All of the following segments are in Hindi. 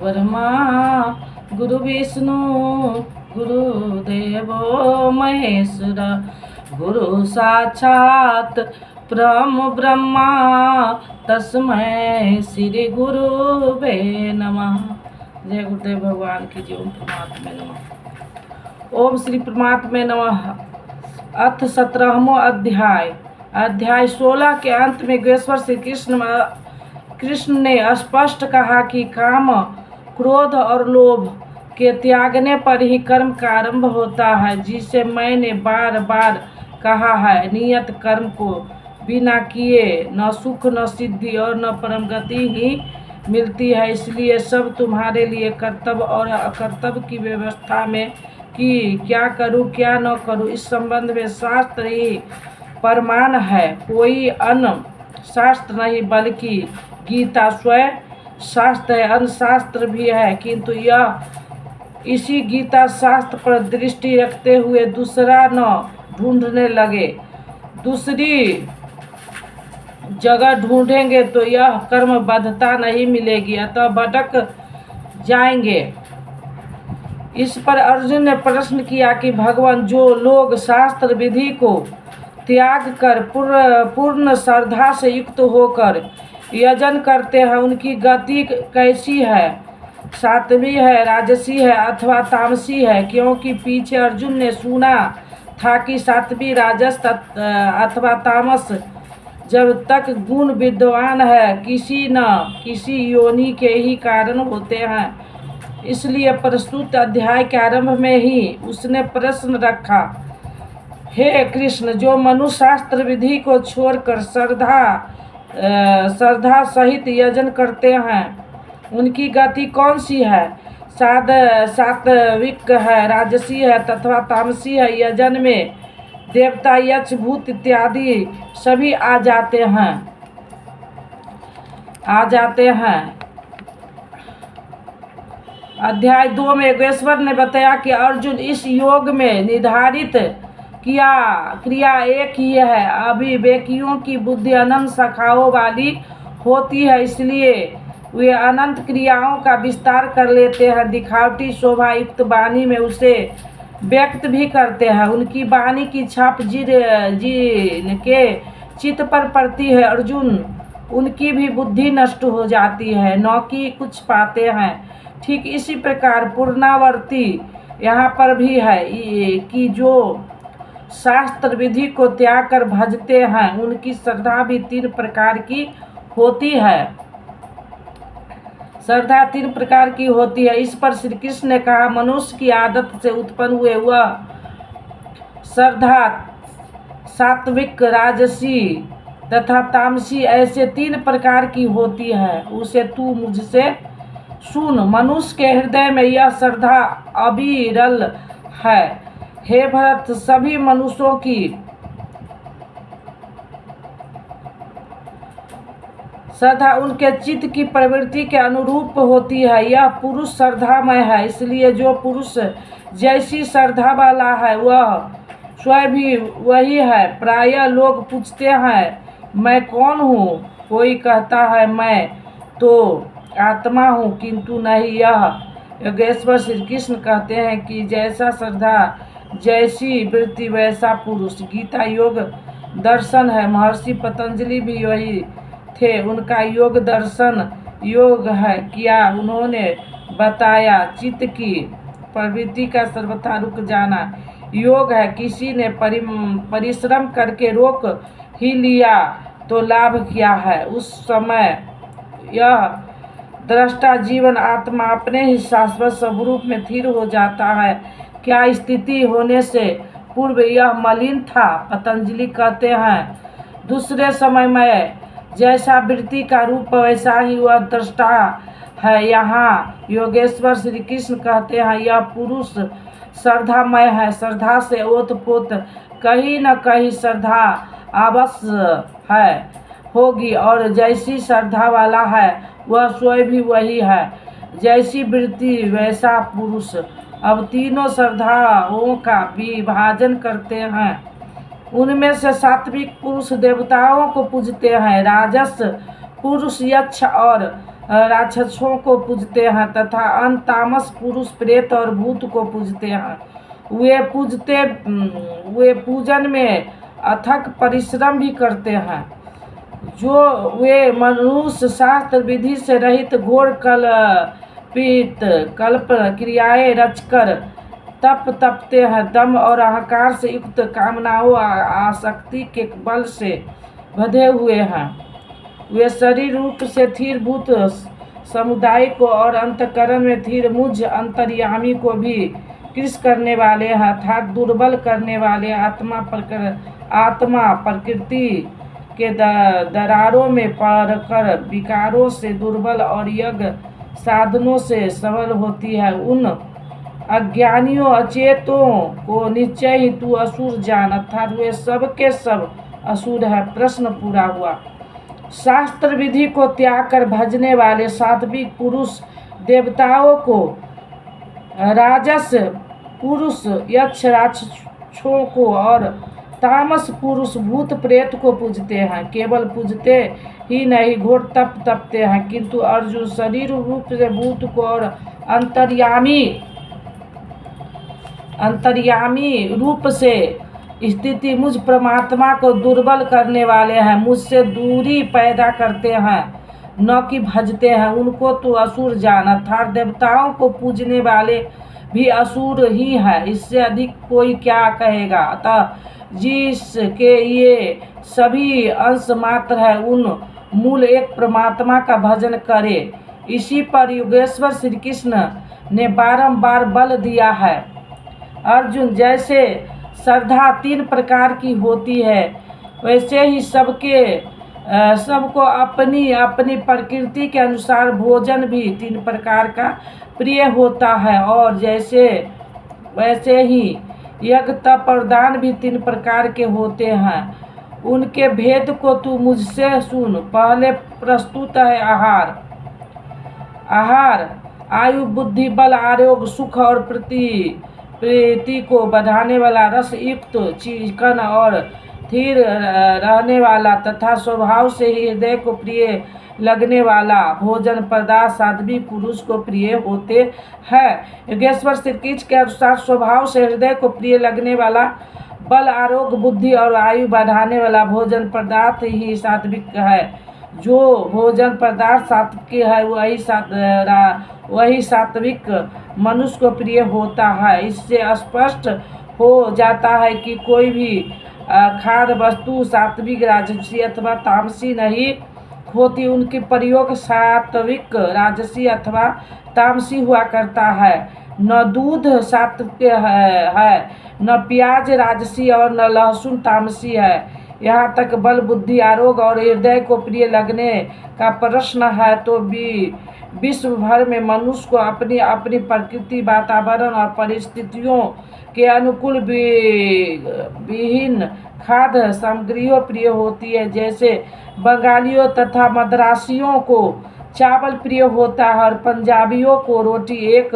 ब्रह्मा गुरु विष्णु गुरुदेवो महेश्वरा गुरु साक्षात परम ब्रह्मा तस्मै श्री गुरुवे नमः। जय गुरुदेव भगवान की जय। ओम परमात्मे नमः। ओम श्री परमात्मे नमः। अथ 17वां अध्याय 16 के अंत में योगेश्वर श्री कृष्ण ने स्पष्ट कहा कि काम, क्रोध और लोभ के त्यागने पर ही कर्म का आरंभ होता है। जिसे मैंने बार बार कहा है, नियत कर्म को बिना किए न सुख न सिद्धि और न परम गति ही मिलती है। इसलिए सब तुम्हारे लिए कर्तव्य और अकर्तव्य की व्यवस्था में कि क्या करूं क्या न करूं, इस संबंध में शास्त्र ही प्रमाण है, कोई अन्य शास्त्र नहीं, बल्कि गीता स्वयं शास्त्र है। अन्य शास्त्र भी है, किंतु यह इसी गीता शास्त्र पर दृष्टि रखते हुए दूसरा न ढूंढने लगे। दूसरी जगह ढूंढेंगे तो यह कर्मबद्धता नहीं मिलेगी, अतः भटक जाएंगे। इस पर अर्जुन ने प्रश्न किया कि भगवान, जो लोग शास्त्र विधि को त्याग कर पूर्ण श्रद्धा से युक्त होकर यजन करते हैं, उनकी गति कैसी है? सात्विक है, राजसी है अथवा तामसी है? क्योंकि पीछे अर्जुन ने सुना था कि सात्विक, राजस अथवा तामस जब तक गुण विद्वान है, किसी न किसी योनि के ही कारण होते हैं। इसलिए प्रस्तुत अध्याय के आरंभ में ही उसने प्रश्न रखा, हे कृष्ण, जो मनुष्य शास्त्र विधि को छोड़कर श्रद्धा सहित यजन करते हैं, उनकी गति कौन सी है? सात्विक है, राजसी है तथा तामसी है? यजन में देवता, यक्ष, भूत इत्यादि सभी आ जाते हैं। अध्याय 2 में योगेश्वर ने बताया कि अर्जुन, इस योग में निर्धारित क्रिया एक ही है। अविवेकियों की बुद्धि अनंत शाखाओं वाली होती है, इसलिए वे अनंत क्रियाओं का विस्तार कर लेते हैं। दिखावटी शोभा युक्त वाणी में उसे व्यक्त भी करते हैं। उनकी वाणी की छाप जिनके चित्त पर पड़ती है, अर्जुन, उनकी भी बुद्धि नष्ट हो जाती है, न कि कुछ पाते हैं। ठीक इसी प्रकार पुनरावर्ती यहाँ पर भी है कि जो शास्त्र विधि को त्याग कर भजते हैं, उनकी श्रद्धा भी 3 प्रकार की होती है। श्रद्धा 3 प्रकार की होती है। इस पर श्री कृष्ण ने कहा, मनुष्य की आदत से उत्पन्न हुए वह श्रद्धा सात्विक, राजसी तथा तामसी ऐसे 3 प्रकार की होती है। उसे तू मुझसे सुन। मनुष्य के हृदय में यह श्रद्धा अविरल है। हे भरत, सभी मनुष्यों की श्रद्धा उनके चित्त की प्रवृत्ति के अनुरूप होती है। यह पुरुष श्रद्धामय है, इसलिए जो पुरुष जैसी श्रद्धा वाला है वह स्वयं भी वही है। प्रायः लोग पूछते हैं, मैं कौन हूँ? कोई कहता है, मैं तो आत्मा हूँ, किंतु नहीं। यह योगेश्वर श्री कृष्ण कहते हैं कि जैसा श्रद्धा, जैसी वृत्ति, वैसा पुरुष। गीता योग दर्शन है। महर्षि पतंजलि भी वही थे। उनका योग दर्शन योग है। क्या उन्होंने बताया? चित्त की प्रवृत्ति का सर्वथा रुक जाना योग है। किसी ने परिश्रम करके रोक ही लिया तो लाभ क्या है? उस समय यह दृष्टा जीवन आत्मा अपने ही शाश्वत स्वरूप में स्थिर हो जाता है। क्या स्थिति होने से पूर्व यह मलिन था? पतंजलि कहते हैं, दूसरे समय में जैसा वृत्ति का रूप वैसा ही वह दृष्टा है। यहाँ योगेश्वर श्री कृष्ण कहते हैं, यह पुरुष श्रद्धामय है। श्रद्धा से ओतप्रोत कहीं न कहीं श्रद्धा अवश्य है होगी, और जैसी श्रद्धा वाला है वह स्वयं भी वही है। जैसी वृत्ति वैसा पुरुष। अब तीनों श्रद्धाओं का विभाजन करते हैं। उनमें से सात्विक पुरुष देवताओं को पूजते हैं, राजस पुरुष यक्ष और राक्षसों को पूजते हैं तथा अन्य तामस पुरुष प्रेत और भूत को पूजते हैं। वे पूजन में अथक परिश्रम भी करते हैं। जो वे मनुष्य शास्त्र विधि से रहित घोर कल्प क्रियाएं रचकर तपते हैं, दम और अहंकार से युक्त कामनाओं आसक्ति के बल से बंधे हुए हैं। वे शरीर रूप से स्थिर भूत समुदाय को और अंतकरण में स्थिर मुझ अंतर्यामी को भी कृष करने वाले हैं, अर्थात दुर्बल करने वाले। आत्मा प्रकृति के दरारों में पड़कर विकारों से दुर्बल और यज्ञ साधनों से सबल होती है। उन अज्ञानियों अचेतों को निश्चय ही तू असुर जान, अर्थात वे सब के सब असुर है। प्रश्न पूरा हुआ। शास्त्र विधि को त्याग कर भजने वाले सात्विक पुरुष देवताओं को, राजस पुरुष यक्ष राक्षसों को और तामस पुरुष भूत प्रेत को पूजते हैं। केवल पूजते ही नहीं, घोर तपते हैं। किंतु अर्जुन शरीर रूप से भूत को और अंतर्यामी रूप से स्थिति मुझ परमात्मा को दुर्बल करने वाले हैं, मुझसे दूरी पैदा करते हैं, न कि भजते हैं। उनको तो असुर जान, अर्थात देवताओं को पूजने वाले भी असुर ही है, इससे अधिक कोई क्या कहेगा। अतः जिसके ये सभी अंश मात्र है, उन मूल एक परमात्मा का भजन करे। इसी पर योगेश्वर श्री कृष्ण ने बारंबार बल दिया है। अर्जुन, जैसे श्रद्धा 3 प्रकार की होती है, वैसे ही सबको अपनी अपनी प्रकृति के अनुसार भोजन भी 3 प्रकार का प्रिय होता है, और वैसे ही यज्ञ तप और दान भी 3 प्रकार के होते हैं। उनके भेद को तू मुझसे सुन। पहले प्रस्तुत है आहार आयु बुद्धि बल आरोग्य सुख और प्रीति को बढ़ाने वाला, रस युक्त चिकन और स्थिर रहने वाला तथा स्वभाव से ही हृदय को प्रिय लगने वाला भोजन पदार्थ सात्विक पुरुष को प्रिय होते हैं। योगेश्वर श्री कृष्ण के अनुसार स्वभाव से हृदय को प्रिय लगने वाला, बल आरोग्य बुद्धि और आयु बढ़ाने वाला भोजन पदार्थ ही सात्विक है। जो भोजन पदार्थ सात्विक है वही सात्विक मनुष्य को प्रिय होता है। इससे स्पष्ट हो जाता है कि कोई भी खाद्य वस्तु सात्विक राजसी अथवा तामसी नहीं होती। उनके प्रयोग सात्विक राजसी अथवा तामसी हुआ करता है। न दूध सात्विक है, न प्याज राजसी और न लहसुन तामसी है। यहाँ तक बल बुद्धि आरोग्य और हृदय को प्रिय लगने का प्रश्न है तो भी विश्व भर में मनुष्य को अपनी अपनी प्रकृति वातावरण और परिस्थितियों के अनुकूल विभिन्न खाद्य सामग्रियों प्रिय होती है। जैसे बंगालियों तथा मद्रासियों को चावल प्रिय होता है और पंजाबियों को रोटी एक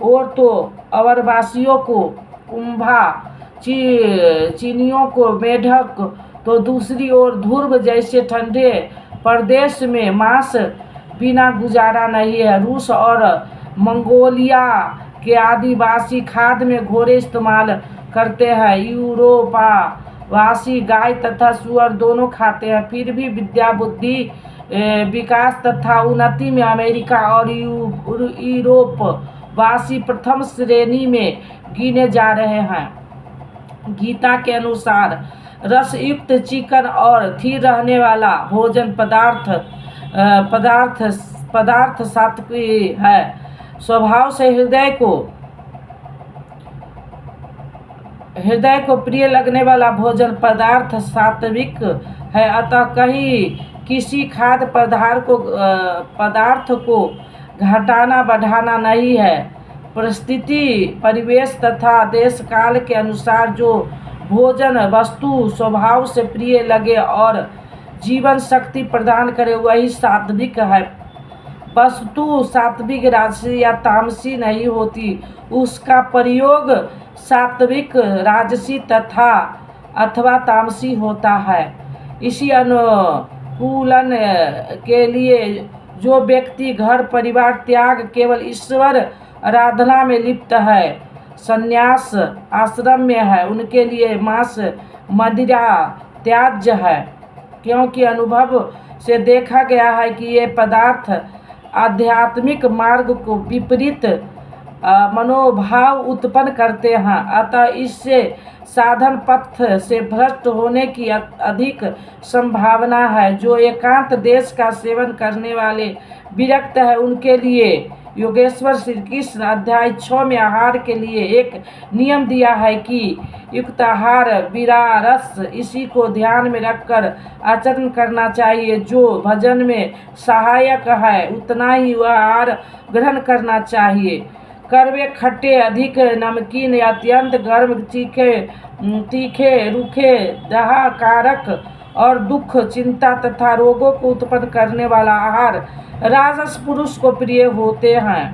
और तो अवरवासियों को कुंभा, चीनियों को मेढक तो दूसरी ओर ध्रुव जैसे ठंडे प्रदेश में मांस बिना गुजारा नहीं है। रूस और मंगोलिया के आदिवासी खाद्य में घोड़े इस्तेमाल करते हैं। यूरोपवासी गाय तथा सुअर दोनों खाते हैं। फिर भी विद्या बुद्धि विकास तथा उन्नति में अमेरिका और यूरोपवासी प्रथम श्रेणी में गिने जा रहे हैं। गीता के अनुसार रसयुक्त चिकन और स्थिर रहने वाला भोजन पदार्थ सात्विक है। स्वभाव से हृदय को प्रिय लगने वाला भोजन पदार्थ सात्विक है। अतः कहीं किसी खाद्य पदार्थ को घटाना बढ़ाना नहीं है। परिस्थिति परिवेश तथा देश काल के अनुसार जो भोजन वस्तु स्वभाव से प्रिय लगे और जीवन शक्ति प्रदान करे वही सात्विक है। वस्तु सात्विक राजसी या तामसी नहीं होती, उसका प्रयोग सात्विक राजसी अथवा तामसी होता है। इसी अनुकूलन के लिए जो व्यक्ति घर परिवार त्याग केवल ईश्वर आराधना में लिप्त है, संन्यास आश्रम में है, उनके लिए मांस मदिरा त्याज्य है, क्योंकि अनुभव से देखा गया है कि ये पदार्थ आध्यात्मिक मार्ग को विपरीत मनोभाव उत्पन्न करते हैं। अतः इससे साधन पथ से भ्रष्ट होने की अधिक संभावना है। जो एकांत देश का सेवन करने वाले विरक्त है, उनके लिए योगेश्वर श्री कृष्ण अध्याय 6 में आहार के लिए एक नियम दिया है कि युक्त आहार विरारस, इसी को ध्यान में रखकर आचरण करना चाहिए। जो भजन में सहायक है उतना ही वह आहार ग्रहण करना चाहिए। कड़वे, खट्टे, अधिक नमकीन, अत्यंत गर्म, तीखे, रूखे, दाहकारक और दुख, चिंता तथा रोगों को उत्पन्न करने वाला आहार राजस पुरुष को प्रिय होते हैं।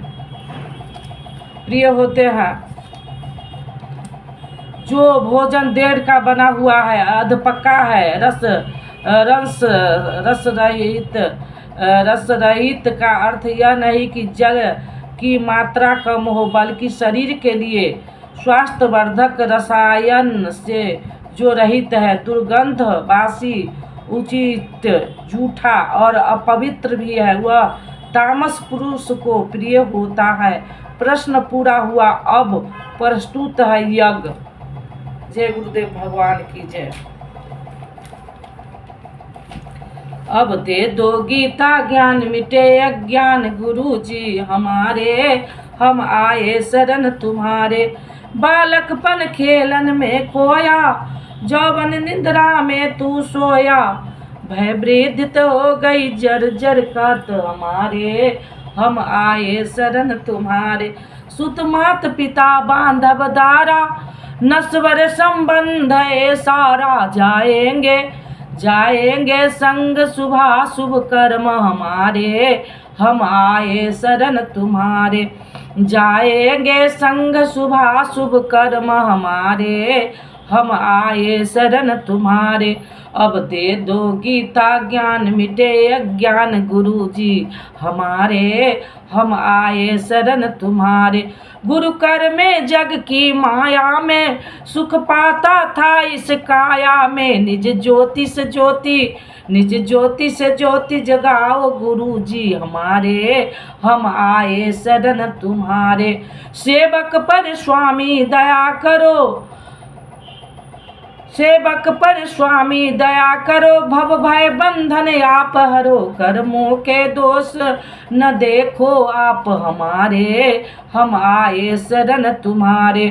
जो भोजन देर का बना हुआ है, अधपका है, रस रहित का अर्थ यह नहीं कि जल की मात्रा कम हो, बल्कि शरीर के लिए स्वास्थ्यवर्धक रसायन से जो रहित है, दुर्गंध, बासी, उचित, झूठा और अपवित्र भी है, वह तामस पुरुष को प्रिय होता है। प्रश्न पूरा हुआ। अब प्रस्तुत है यज्ञ। जय गुरुदेव भगवान की जय। अब दे दो गीता ज्ञान मिटे अज्ञान, गुरु जी हमारे हम आए शरण तुम्हारे। बालकपन खेलन में खोया, जौवन निद्रा में तू सोया। भय वृद्धित हो गई जर्जर कात हमारे, हम आए शरण तुम्हारे। सुत मात पिता बांधव दारा, नस्वर संबंध ए सारा। जाएंगे संग शुभा शुभ कर्म हमारे, हम आए शरण तुम्हारे। जाएंगे संग शुभा शुभ कर्म हमारे, हम आए शरण तुम्हारे। अब दे दो गीता ज्ञान मिटे अज्ञान, गुरु जी हमारे हम आए शरण तुम्हारे। गुरु कर में जग की माया में, सुख पाता था इस काया में। निज ज्योति से ज्योति जगाओ, गुरु जी हमारे हम आए शरण तुम्हारे। सेवक पर स्वामी दया करो, भव भय बंधन आप हरो। कर्मों के दोष न देखो आप हमारे, हम आए शरण तुम्हारे।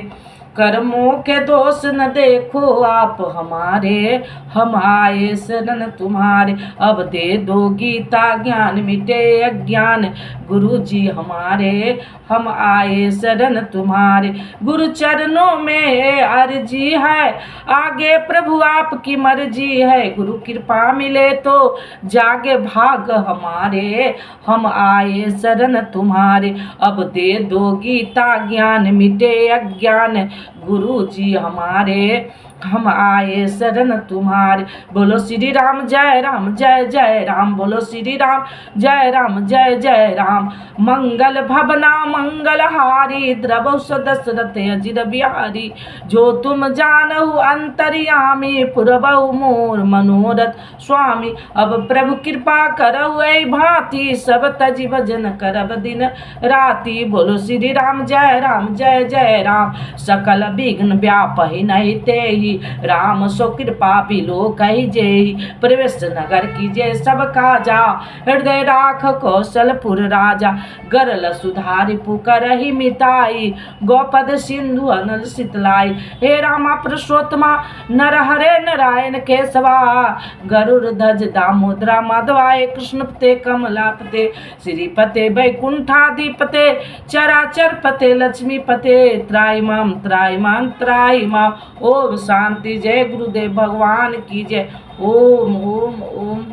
कर्मों के दोष न देखो आप हमारे, हम आए शरण तुम्हारे। अब दे दो गीता ज्ञान मिटे अज्ञान, गुरु जी हमारे हम आए शरण तुम्हारे। गुरु चरणों में अर्जी है, आगे प्रभु आपकी मर्जी है। गुरु कृपा मिले तो जागे भाग हमारे, हम आए शरण तुम्हारे। अब दे दो गीता ज्ञान मिटे अज्ञान, गुरु जी हमारे हम आए शरण तुम्हारे। बोलो श्री राम जय राम जय जय राम, बोलो श्री राम जय राम जय जय राम। मंगल भवना मंगल हारी, द्रवौ दशरथ अजिर बिहारी। जो तुम जानहु अंतर्यामी, पुरबहु मोर मनोरथ स्वामी। अब प्रभु कृपा करहु ऐ भांति, सब तजि भजन करब दिन राति। बोलो श्री राम जय जय राम। सकल विघ्न व्यापहि नहीं तेहि, राम सो कृपा बिलो कही जेहि। प्रवेश नगर कीजे सब काजा, हृदय राख कौशलपुर राजा। गरल सुधारि पुकारहि मिताई, गोपद सिंधु अनल शीतलाई। हे रामा पुरुषोत्तमा नरहरे नारायण केशवा, गरुड़ ध्वज दामोदरा माधवाय। कृष्ण पते कमलापते, श्रीपते वैकुंठाधिपते। चराचर पते लक्ष्मी पते, त्राहिमाम त्राहिमाम त्राहिमाम। ओम शांति। जय गुरुदेव भगवान की जय। ओम ओम ओम।